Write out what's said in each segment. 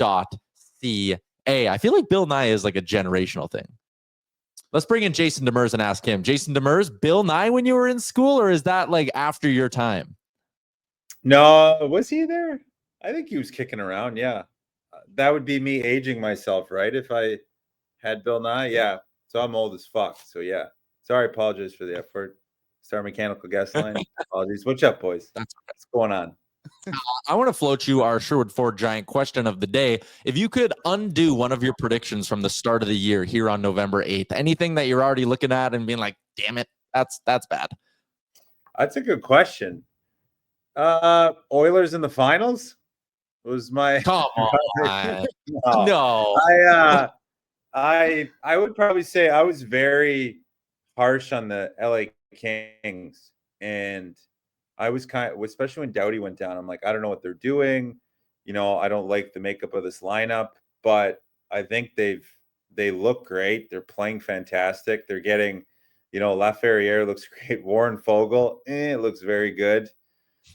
I feel like Bill Nye is like a generational thing. Let's bring in Jason Demers and ask him. Jason Demers, Bill Nye when you were in school, or is that like after your time? No, was he there? I think he was kicking around. Yeah. That would be me aging myself, right? If I had Bill Nye. Yeah. So I'm old as fuck. So yeah. Sorry, apologize for the F word. Star Mechanical Guest Line. Apologies. What's up, boys? What's going on? I want to float you our Sherwood Ford Giant question of the day. If you could undo one of your predictions from the start of the year here on November 8th, anything that you're already looking at and being like, damn it, that's bad. That's a good question. Oilers in the finals was my Come on. no. I would probably say I was very harsh on the LA Kings, and I was especially when Doughty went down, I'm like, I don't know what they're doing. I don't like the makeup of this lineup, but I think they look great. They're playing fantastic. They're getting, Laferriere looks great. Warren Fogle, it looks very good.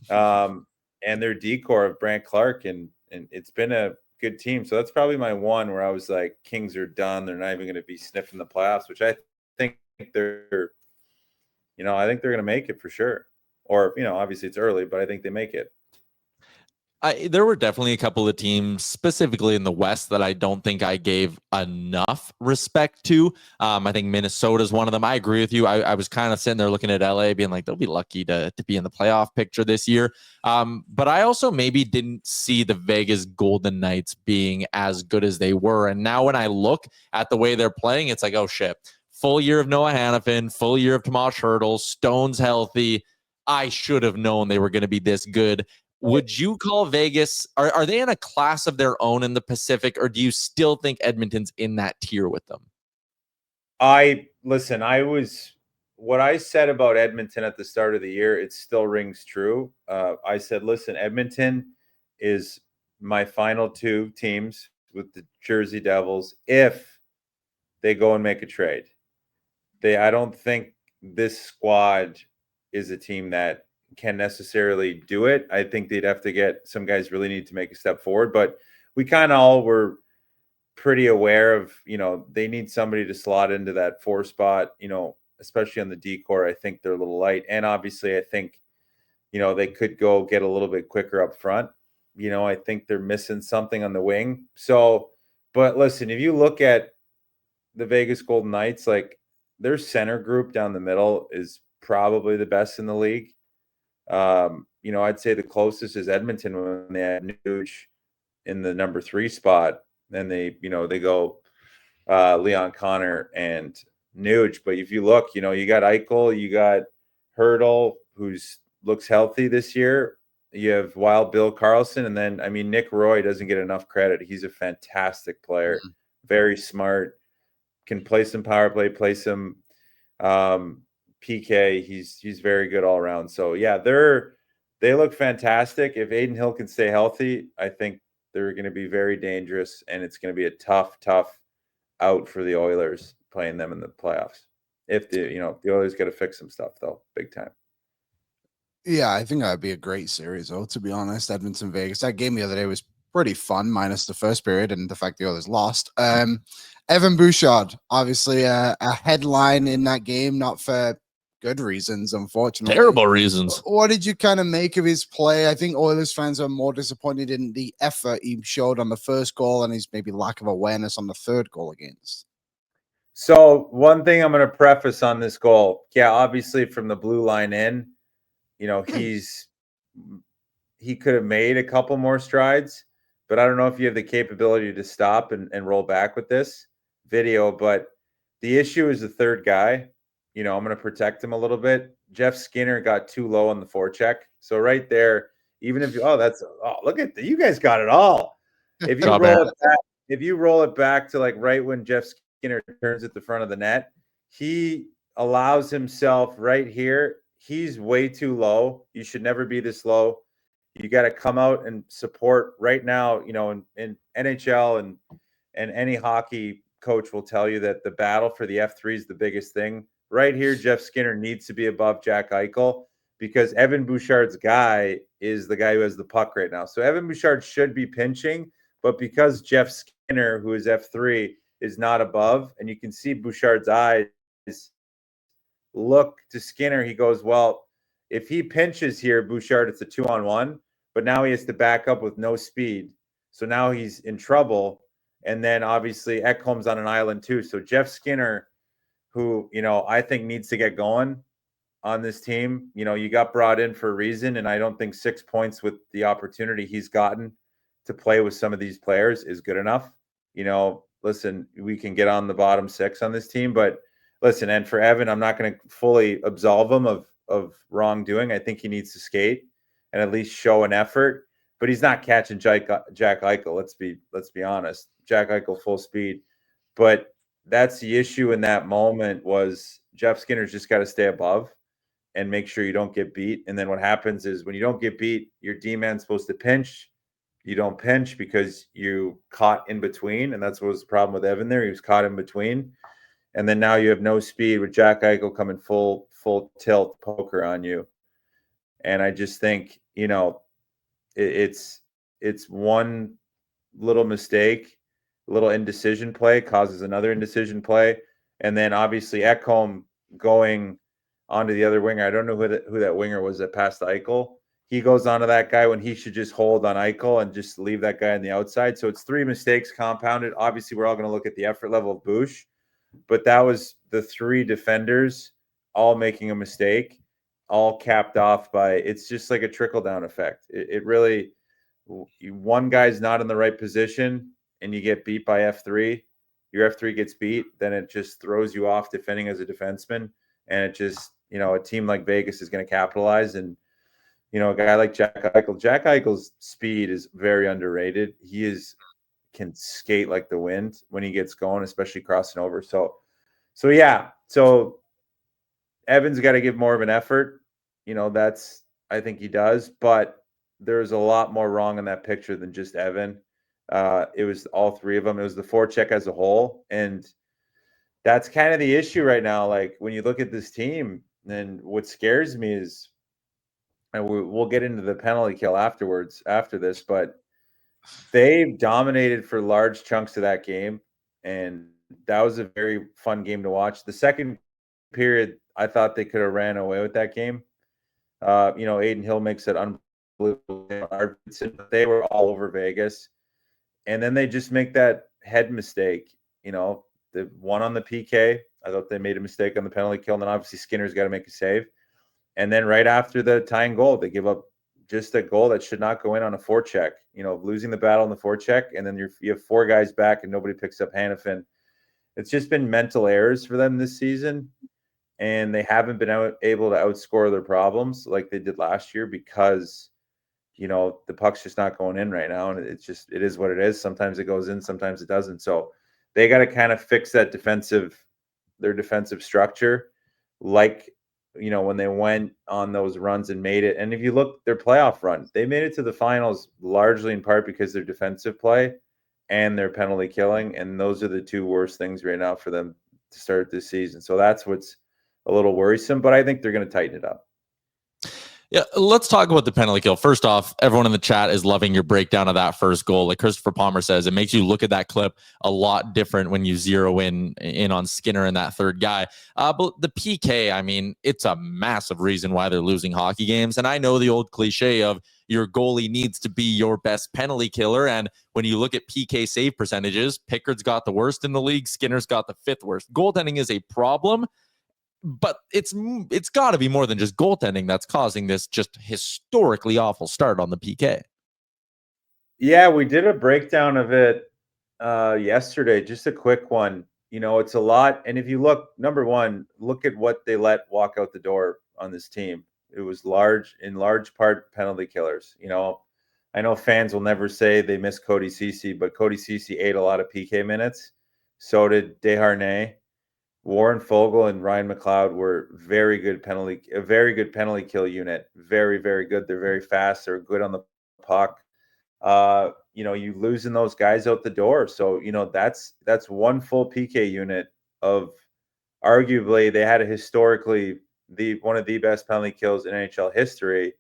And their decor of Brant Clark, and it's been a good team. So that's probably my one where I was like, Kings are done. They're not even going to be sniffing the playoffs, which I think they're going to make it for sure. Or, obviously it's early, but I think they make it. There were definitely a couple of teams, specifically in the West, that I don't think I gave enough respect to. I think Minnesota is one of them. I agree with you. I was kind of sitting there looking at LA being like, they'll be lucky to be in the playoff picture this year. But I also maybe didn't see the Vegas Golden Knights being as good as they were. And now when I look at the way they're playing, it's like, oh, shit. Full year of Noah Hannafin, full year of Tomas Hertl, Stone's healthy. I should have known they were going to be this good. Would you call Vegas, are they in a class of their own in the Pacific, or do you still think Edmonton's in that tier with them? What I said about Edmonton at the start of the year, it still rings true. I said, listen, Edmonton is my final two teams with the Jersey Devils if they go and make a trade. I don't think this squad is a team that can necessarily do it. I think they'd have to get some guys really need to make a step forward, but we kind of all were pretty aware of, they need somebody to slot into that 4 spot, especially on the decor. I think they're a little light. And obviously I think, they could go get a little bit quicker up front. I think they're missing something on the wing. So, but listen, if you look at the Vegas Golden Knights, like their center group down the middle is probably the best in the league. I'd say the closest is Edmonton when they had Nuge in the number 3 spot. Then they go Leon Connor and Nuge. But if you look, you got Eichel, you got Hertl, who's looks healthy this year. You have Wild Bill Karlsson, and then Nick Roy doesn't get enough credit. He's a fantastic player, very smart, can play some power play, play some PK. He's very good all around. So yeah, they look fantastic. If Aiden Hill can stay healthy, I think they're going to be very dangerous, and it's going to be a tough out for the Oilers playing them in the playoffs. If the Oilers got to fix some stuff though, big time. Yeah, I think that'd be a great series though, to be honest. Edmonton Vegas. That game the other day was pretty fun, minus the first period and the fact the Oilers lost. Evan Bouchard, obviously a headline in that game, not for good reasons, unfortunately. Terrible reasons. What did you kind of make of his play? I think Oilers fans are more disappointed in the effort he showed on the first goal and his maybe lack of awareness on the third goal against. So one thing I'm going to preface on this goal, obviously from the blue line in, he could have made a couple more strides, but I don't know if you have the capability to stop and roll back with this video. But the issue is the third guy. I'm going to protect him a little bit. Jeff Skinner got too low on the forecheck. So right there, even if look at you guys got it all. If you roll it back to like right when Jeff Skinner turns at the front of the net, he allows himself right here. He's way too low. You should never be this low. You got to come out and support right now. In NHL and any hockey coach will tell you that the battle for the F3 is the biggest thing. Right here, Jeff Skinner needs to be above Jack Eichel because Evan Bouchard's guy is the guy who has the puck right now. So Evan Bouchard should be pinching, But because Jeff Skinner, who is F3, is not above, and you can see Bouchard's eyes look to Skinner, he goes, well, if he pinches here, Bouchard, it's a 2-on-1, but now he has to back up with no speed. So now he's in trouble. And then obviously Ekholm's on an island too. So Jeff Skinner, who, I think needs to get going on this team. You got brought in for a reason, and I don't think 6 points with the opportunity he's gotten to play with some of these players is good enough. Listen, we can get on the bottom 6 on this team, but listen, and for Evan, I'm not going to fully absolve him of wrongdoing. I think he needs to skate and at least show an effort, but he's not catching Jack Eichel. Let's be honest. Jack Eichel full speed, but that's the issue in that moment was Jeff Skinner's just got to stay above and make sure you don't get beat. And then what happens is when you don't get beat, your D-man's supposed to pinch. You don't pinch because you caught in between, and that's what was the problem with Evan there. He was caught in between. And then now you have no speed with Jack Eichel coming full tilt poker on you. And I just think, it's one little mistake, a little indecision play causes another indecision play. And then obviously Ekholm going onto the other winger. I don't know who that winger was that passed Eichel. He goes onto that guy when he should just hold on Eichel and just leave that guy on the outside. So it's 3 mistakes compounded. Obviously, we're all going to look at the effort level of Bouch, but that was the 3 defenders all making a mistake, all capped off by, it's just like a trickle-down effect. It really, one guy's not in the right position and you get beat by F3, your F3 gets beat, then it just throws you off defending as a defenseman. And it just, a team like Vegas is going to capitalize. And, a guy like Jack Eichel's speed is very underrated. He can skate like the wind when he gets going, especially crossing over. So yeah. So Evan's got to give more of an effort. I think he does, but there's a lot more wrong in that picture than just Evan. It was all 3 of them. It was the forecheck as a whole. And that's kind of the issue right now. Like when you look at this team, and what scares me is, and we'll get into the penalty kill after this, but they dominated for large chunks of that game. And that was a very fun game to watch. The second period, I thought they could have ran away with that game. Aiden Hill makes it unbelievable. They were all over Vegas. And then they just make that head mistake. The one on the PK, I thought they made a mistake on the penalty kill. And then obviously Skinner's got to make a save. And then right after the tying goal, they give up just a goal that should not go in on a forecheck. Losing the battle on the forecheck, and then you have 4 guys back and nobody picks up Hannafin. It's just been mental errors for them this season, and they haven't been able to outscore their problems like they did last year because, the puck's just not going in right now, and it is what it is. Sometimes it goes in, sometimes it doesn't. So they got to kind of fix their defensive structure, like when they went on those runs and made it. And if you look their playoff run, they made it to the finals largely in part because their defensive play and their penalty killing. And those are the 2 worst things right now for them to start this season. So that's what's a little worrisome, but I think they're going to tighten it up. Yeah, let's talk about the penalty kill. First off, everyone in the chat is loving your breakdown of that first goal. Like Christopher Palmer says, it makes you look at that clip a lot different when you zero in on Skinner and that third guy. But the PK, I mean, it's a massive reason why they're losing hockey games. And I know the old cliche of your goalie needs to be your best penalty killer. And when you look at PK save percentages, Pickard's got the worst in the league. Skinner's got the 5th worst. Goaltending is a problem. But it's got to be more than just goaltending that's causing this just historically awful start on the PK. Yeah, we did a breakdown of it yesterday, just a quick one. It's a lot. And if you look, number one, look at what they let walk out the door on this team. It was in large part penalty killers. I know fans will never say they miss Cody Ceci, but Cody Ceci ate a lot of PK minutes. So did Desharnais. Warren Fogle and Ryan McLeod were a very good penalty kill unit. Very, very good. They're very fast. They're good on the puck. You losing those guys out the door. So, that's one full PK unit of arguably they had historically one of the best penalty kills in NHL history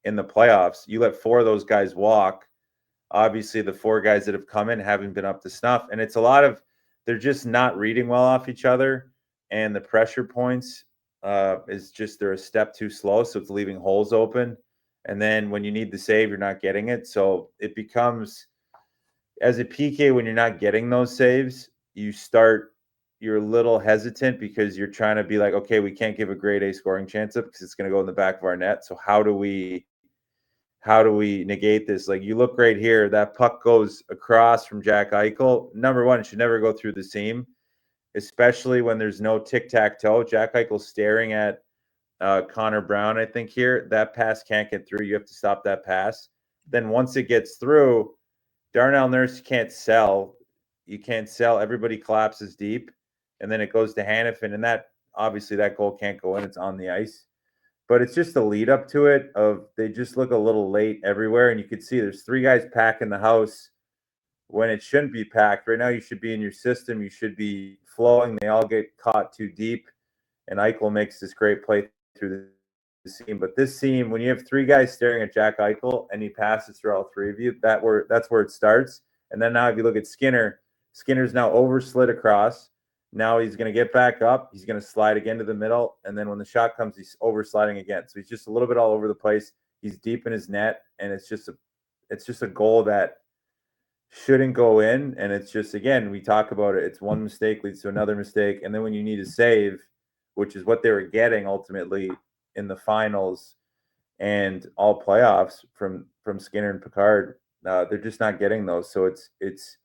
in the playoffs. You let 4 of those guys walk. obviously the 4 guys that have come in haven't been up to snuff. And it's a lot of, they're just not reading well off each other. And the pressure points is just, they're a step too slow. So it's leaving holes open. And then when you need the save, you're not getting it. So it becomes, as a PK, when you're not getting those saves, you're a little hesitant because you're trying to be like, okay, we can't give a grade A scoring chance up because it's going to go in the back of our net. So how do we negate this? Like, you look right here, that puck goes across from Jack Eichel. Number one, it should never go through the seam, especially when there's no tic-tac-toe. Jack Eichel staring at Connor Brown, I think here. That pass can't get through. You have to stop that pass. Then once it gets through, Darnell Nurse can't sell. You can't sell. Everybody collapses deep. And then it goes to Hannafin. And that, obviously, that goal can't go in. It's on the ice. But it's just a lead up to it of they just look a little late everywhere. And you can see there's 3 guys packing the house when it shouldn't be packed. Right now, you should be in your system. You should be flowing. They all get caught too deep. And Eichel makes this great play through the seam. But this seam, when you have 3 guys staring at Jack Eichel and he passes through all 3 of you, that's where it starts. And then now if you look at Skinner's now overslid across. Now he's going to get back up. He's going to slide again to the middle. And then when the shot comes, he's oversliding again. So he's just a little bit all over the place. He's deep in his net. And it's just a goal that shouldn't go in. And it's just, again, we talk about it. It's one mistake leads to another mistake. And then when you need a save, which is what they were getting ultimately in the finals and all playoffs from Skinner and Picard, they're just not getting those. So it's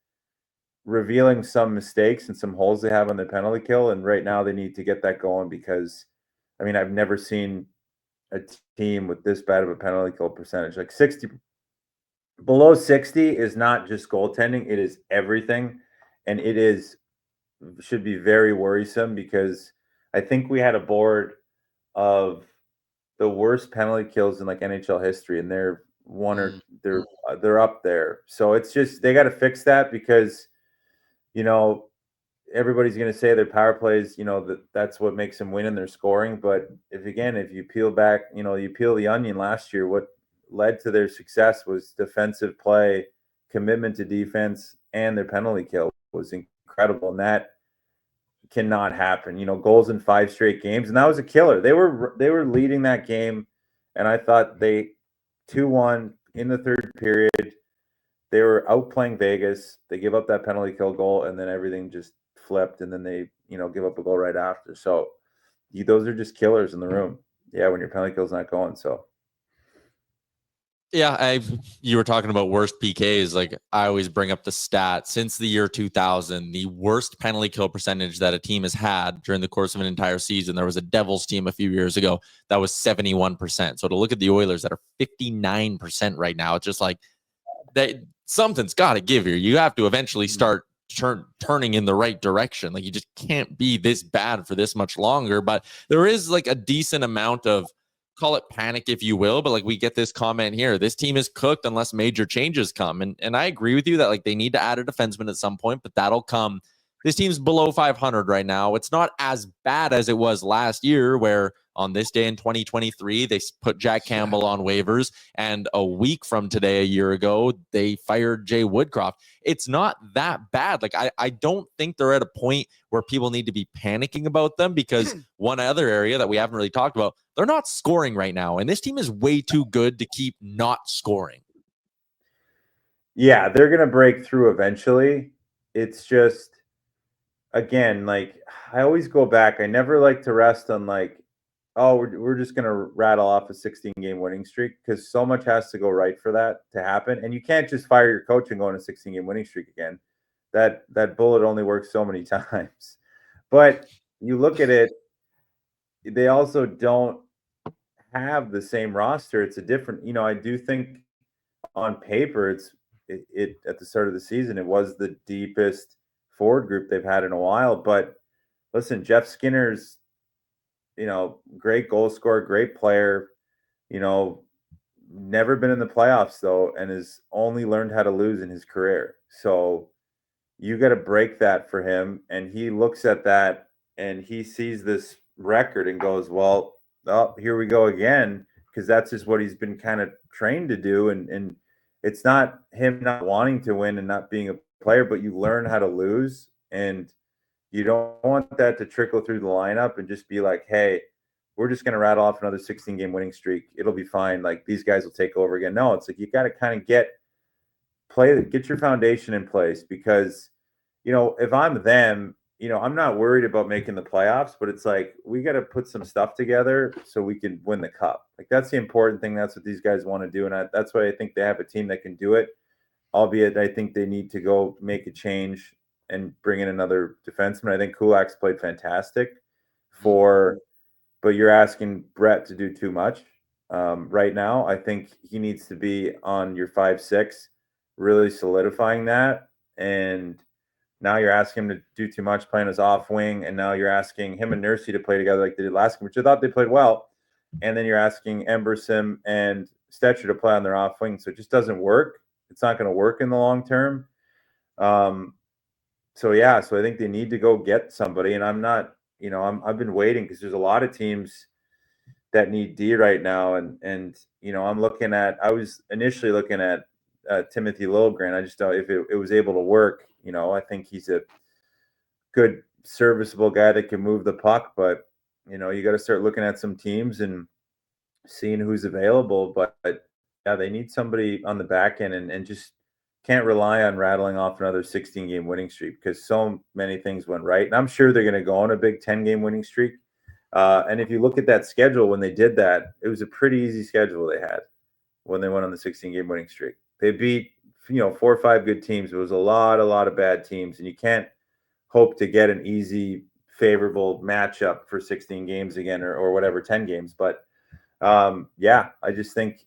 revealing some mistakes and some holes they have on their penalty kill. And right now they need to get that going because, I mean, I've never seen a team with this bad of a penalty kill percentage. Like 60, below 60 is not just goaltending. It is everything. And should be very worrisome because I think we had a board of the worst penalty kills in like NHL history. And they're they're up there. So it's just, they got to fix that because, everybody's going to say their power plays, that's what makes them win and they're scoring. But if you peel back, you peel the onion last year, what led to their success was defensive play, commitment to defense, and their penalty kill was incredible. And that cannot happen. Goals in 5 straight games. And that was a killer. They were leading that game. And I thought they 2-1 in the third period. They were outplaying Vegas. They give up that penalty kill goal, and then everything just flipped, and then they, give up a goal right after. So those are just killers in the room. Yeah, when your penalty kill's not going. So yeah, you were talking about worst PKs. Like, I always bring up the stat since the year 2000, the worst penalty kill percentage that a team has had during the course of an entire season. There was a Devils team a few years ago that was 71%. So to look at the Oilers that are 59% right now, it's just like something's got to give here. You have to eventually start turning in the right direction. Like, you just can't be this bad for this much longer. But there is like a decent amount of, call it panic if you will, but like we get this comment here, this team is cooked unless major changes come. And I agree with you that like they need to add a defenseman at some point, but that'll come. This team's below 500 right now. It's not as bad as it was last year, where on this day in 2023, they put Jack Campbell on waivers. And a week from today, a year ago, they fired Jay Woodcroft. It's not that bad. Like, I don't think they're at a point where people need to be panicking about them, because one other area that we haven't really talked about, they're not scoring right now. And this team is way too good to keep not scoring. Yeah, they're going to break through eventually. It's just, again, like, I always go back. I never like to rest on like, oh, we're just going to rattle off a 16-game winning streak, because so much has to go right for that to happen. And you can't just fire your coach and go on a 16-game winning streak again. That bullet only works so many times. But you look at it, they also don't have the same roster. It's a different, I do think on paper, it at the start of the season, it was the deepest forward group they've had in a while. But listen, Jeff Skinner's, great goal scorer, great player, never been in the playoffs though, and has only learned how to lose in his career. So you got to break that for him. And he looks at that and he sees this record and goes, well, oh, here we go again. Because that's just what he's been kind of trained to do. And it's not him not wanting to win and not being a player, but you learn how to lose, and you don't want that to trickle through the lineup and just be like, hey, we're just going to rattle off another 16-game winning streak. It'll be fine. Like, these guys will take over again. No, it's like you got to kind of get your foundation in place, because, if I'm them, I'm not worried about making the playoffs, but it's like, we got to put some stuff together so we can win the cup. Like, that's the important thing. That's what these guys want to do. And that's why I think they have a team that can do it, albeit I think they need to go make a change and bring in another defenseman. I think Kulak's played fantastic but you're asking Brett to do too much right now. I think he needs to be on your 5-6, really solidifying that. And now you're asking him to do too much playing his off wing, and now you're asking him and Nursey to play together like they did last game, which I thought they played well. And then you're asking Emberson and Stetcher to play on their off wing, so it just doesn't work. It's not going to work in the long term. So I think they need to go get somebody, and I'm not, I've been waiting because there's a lot of teams that need D right now, and I was initially looking at Timothy Liljegren. I just don't, if it was able to work, I think he's a good, serviceable guy that can move the puck, but you got to start looking at some teams and seeing who's available. But yeah, they need somebody on the back end, and just can't rely on rattling off another 16-game winning streak, because so many things went right. And I'm sure they're going to go on a big 10-game winning streak. And if you look at that schedule, when they did that, it was a pretty easy schedule they had when they went on the 16-game winning streak. They beat, 4 or 5 good teams. It was a lot of bad teams, and you can't hope to get an easy, favorable matchup for 16 games again, or whatever, 10 games. But I just think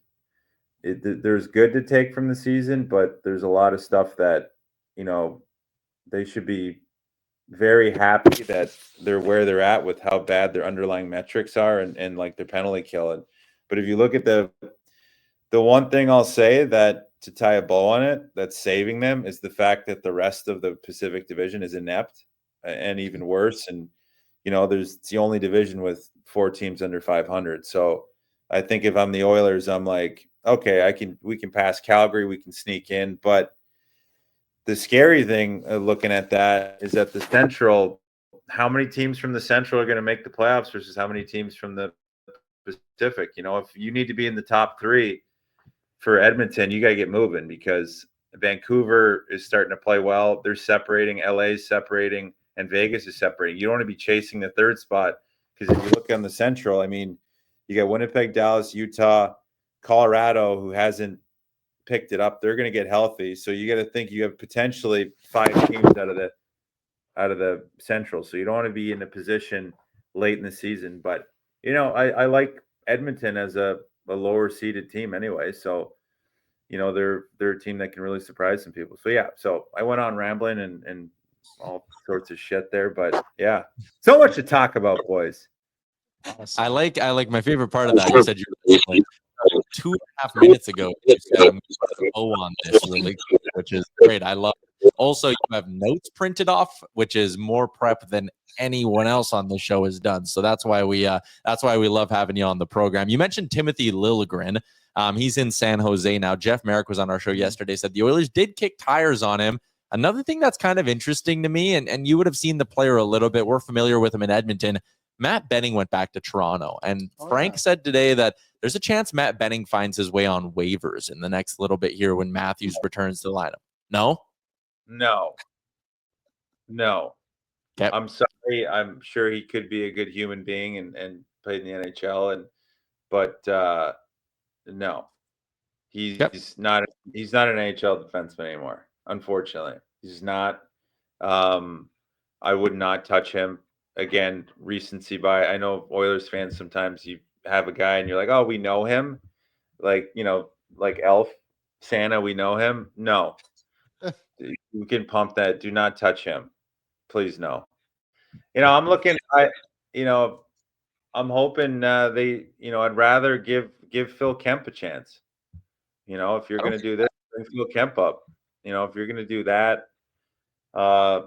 there's good to take from the season, but there's a lot of stuff that, they should be very happy that they're where they're at with how bad their underlying metrics are, and like their penalty kill. But if you look at the one thing I'll say, that to tie a bow on it, that's saving them, is the fact that the rest of the Pacific Division is inept and even worse. And, it's the only division with 4 teams under 500. So I think if I'm the Oilers, I'm like, okay, we can pass Calgary, we can sneak in. But the scary thing looking at that is that the Central, how many teams from the Central are going to make the playoffs versus how many teams from the Pacific? If you need to be in the top 3 for Edmonton, you got to get moving, because Vancouver is starting to play well. They're separating, LA's separating, and Vegas is separating. You don't want to be chasing the 3rd spot, because if you look on the Central, I mean, you got Winnipeg, Dallas, Utah, Colorado, who hasn't picked it up. They're going to get healthy. So you got to think you have potentially 5 teams out of the Central. So you don't want to be in a position late in the season. But, I like Edmonton as a lower seeded team anyway. So, they're a team that can really surprise some people. So, so I went on rambling and all sorts of shit there. But, so much to talk about, boys. I like my favorite part of that. You said you're like 2.5 minutes ago. You said I'm on this really, which is great. I love it. Also, you have notes printed off, which is more prep than anyone else on the show has done. So that's why we love having you on the program. You mentioned Timothy Liljegren. He's in San Jose now. Jeff Merrick was on our show yesterday, said the Oilers did kick tires on him. Another thing that's kind of interesting to me, and you would have seen the player a little bit. We're familiar with him in Edmonton. Matt Benning went back to Toronto, and Frank said today that there's a chance Matt Benning finds his way on waivers in the next little bit here when Matthews returns to the lineup. No. Okay. I'm sorry. I'm sure he could be a good human being and played in the NHL, but no, he's not. He's not an NHL defenseman anymore. Unfortunately, he's not. I would not touch him again. Recency bias. I know Oilers fans, sometimes you have a guy and you're like, oh, we know him, like like Elf Santa, we know him. No, you can pump that. Do not touch him, please. No. I'm looking. I'm hoping they. I'd rather give Phil Kemp a chance. If you're going to do this, bring Phil Kemp up. If you're going to do that,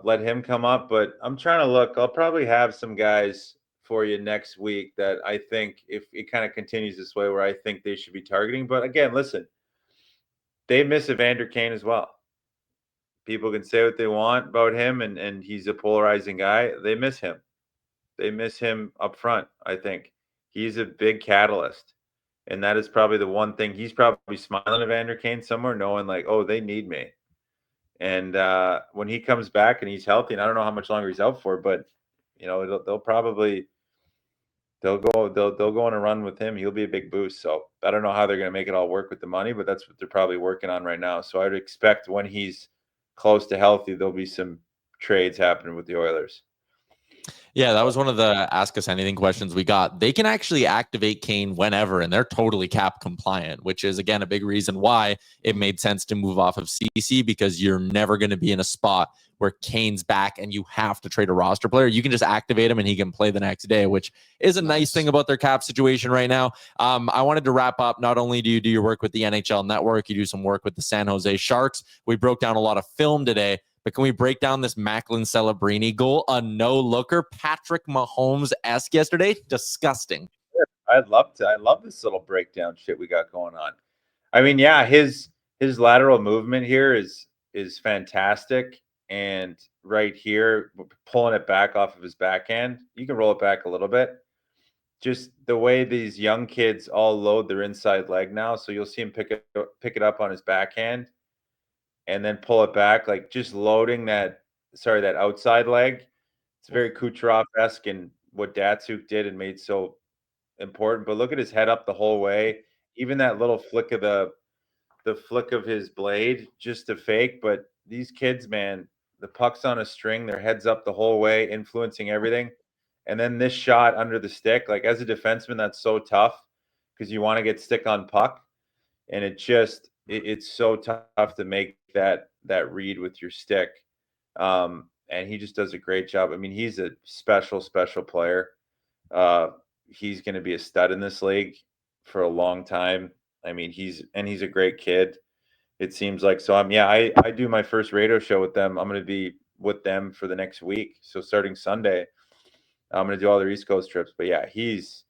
let him come up. But I'm trying to look. I'll probably have some guys for you next week that I think, if it kind of continues this way, where I think they should be targeting. But again, listen, they miss Evander Kane as well. People can say what they want about him, and he's a polarizing guy. They miss him. They miss him up front, I think. He's a big catalyst. And that is probably the one thing. He's probably smiling at Evander Kane somewhere, knowing like, oh, they need me. And when he comes back and he's healthy, and I don't know how much longer he's out for, but they'll go on a run with him. He'll be a big boost. So I don't know how they're going to make it all work with the money, but that's what they're probably working on right now. So I'd expect when he's close to healthy, there'll be some trades happening with the Oilers. Yeah, that was one of the Ask Us Anything questions we got. They can actually activate Kane whenever, and they're totally cap compliant, which is, again, a big reason why it made sense to move off of CC, because you're never going to be in a spot where Kane's back and you have to trade a roster player. You can just activate him and he can play the next day, which is a nice thing about their cap situation right now. I wanted to wrap up. Not only do you do your work with the NHL Network, you do some work with the San Jose Sharks. We broke down a lot of film today. But can we break down this Macklin Celebrini goal? A no-looker, Patrick Mahomes-esque yesterday? Disgusting. I'd love to. I love this little breakdown shit we got going on. I mean, yeah, his lateral movement here is fantastic. And right here, pulling it back off of his backhand, you can roll it back a little bit. Just the way these young kids all load their inside leg now. So you'll see him pick it up on his backhand and then pull it back, like just loading that outside leg. It's very Kucherov-esque and what Datsuk did and made so important. But look at his head up the whole way. Even that little flick of the flick of his blade, just a fake. But these kids, man, the puck's on a string, their heads up the whole way, influencing everything. And then this shot under the stick, like as a defenseman, that's so tough because you want to get stick on puck. And it's so tough to make that read with your stick. And he just does a great job. I mean, he's a special player. He's going to be a stud in this league for a long time. I mean, he's a great kid. It seems like. So I do my first radio show with them. I'm going to be with them for the next week. So starting Sunday, I'm going to do all their East Coast trips. But yeah, he's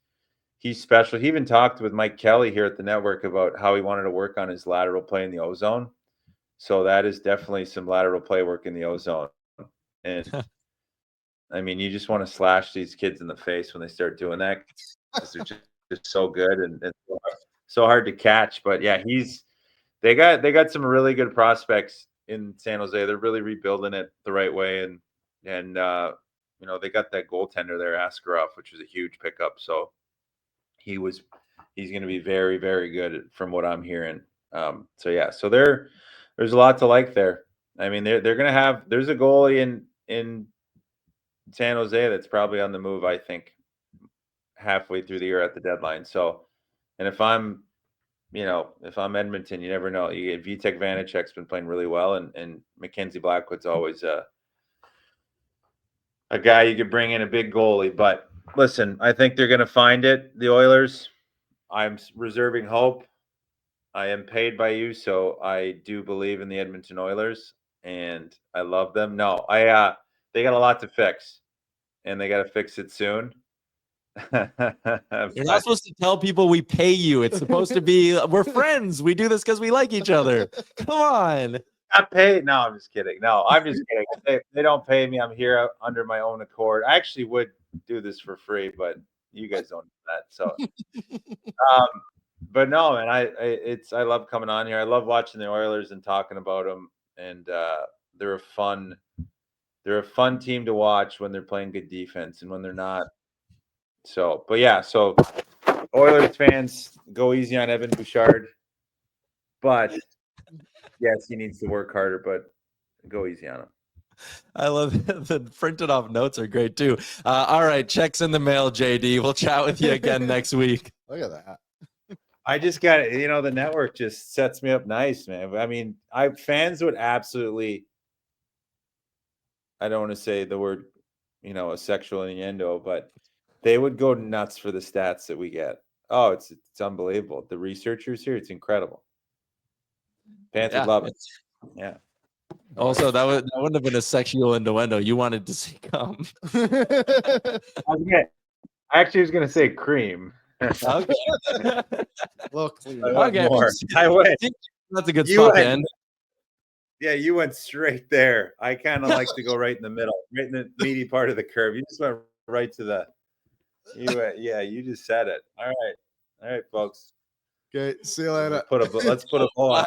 special. He even talked with Mike Kelly here at the network about how he wanted to work on his lateral play in the O-zone. So that is definitely some lateral play work in the O-zone. And I mean, you just want to slash these kids in the face when they start doing that because they're just so good and so hard to catch. But yeah, they got some really good prospects in San Jose. They're really rebuilding it the right way, and they got that goaltender there, Askarov, which was a huge pickup. So he's going to be very, very good from what I'm hearing. So there's a lot to like there. I mean, they're going to there's a goalie in San Jose that's probably on the move, I think, halfway through the year at the deadline. So, and if I'm Edmonton, you never know. Vitek Vanacek's been playing really well, and Mackenzie Blackwood's always a guy you could bring in, a big goalie. But listen, I think they're going to find it, the Oilers. I'm reserving hope. I am paid by you, so I do believe in the Edmonton Oilers, and I love them. No, they got a lot to fix, and they got to fix it soon. You're not supposed to tell people we pay you. It's supposed to be we're friends. We do this because we like each other. Come on. Not paid. No, I'm just kidding. No, I'm just kidding. They don't pay me. I'm here under my own accord. I actually would do this for free, but you guys don't do that. So, but no, man, I love coming on here. I love watching the Oilers and talking about them, and they're a fun team to watch when they're playing good defense and when they're not. So, but yeah, so Oilers fans, go easy on Evan Bouchard. But yes, he needs to work harder, but go easy on him. I love it. The printed off notes are great too. All right, checks in the mail, JD. We'll chat with you again next week. Look at that. I just got it. The network just sets me up nice, man. I mean, fans would absolutely, I don't want to say the word, a sexual innuendo, but they would go nuts for the stats that we get. Oh, it's unbelievable. The researchers here, it's incredible. Fans would love it. Yeah. Also, that wouldn't have been a sexual innuendo. You wanted to see cum. I actually was going to say cream. Okay. Look, I wish. That's a good spot to end. Yeah, you went straight there. I kind of like to go right in the middle, right in the meaty part of the curve. You just went right to the. You just said it. All right, folks. Okay, see you later. Let's put a poll on.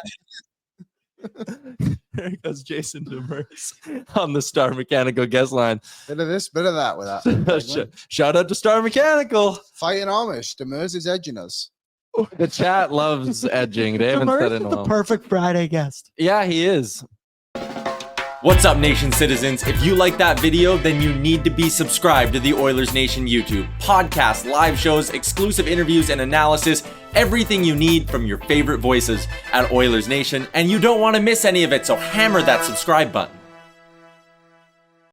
There goes Jason Demers on the Star Mechanical guest line. Bit of this, bit of that with that. Shout out to Star Mechanical. Fighting Amish. Demers is edging us. The chat loves edging. They haven't said it in a while. The perfect Friday guest. Yeah, he is. What's up, Nation citizens? If you like that video, then you need to be subscribed to the Oilers Nation YouTube. Podcasts, live shows, exclusive interviews, and analysis. Everything you need from your favorite voices at Oilers Nation. And you don't want to miss any of it, so hammer that subscribe button.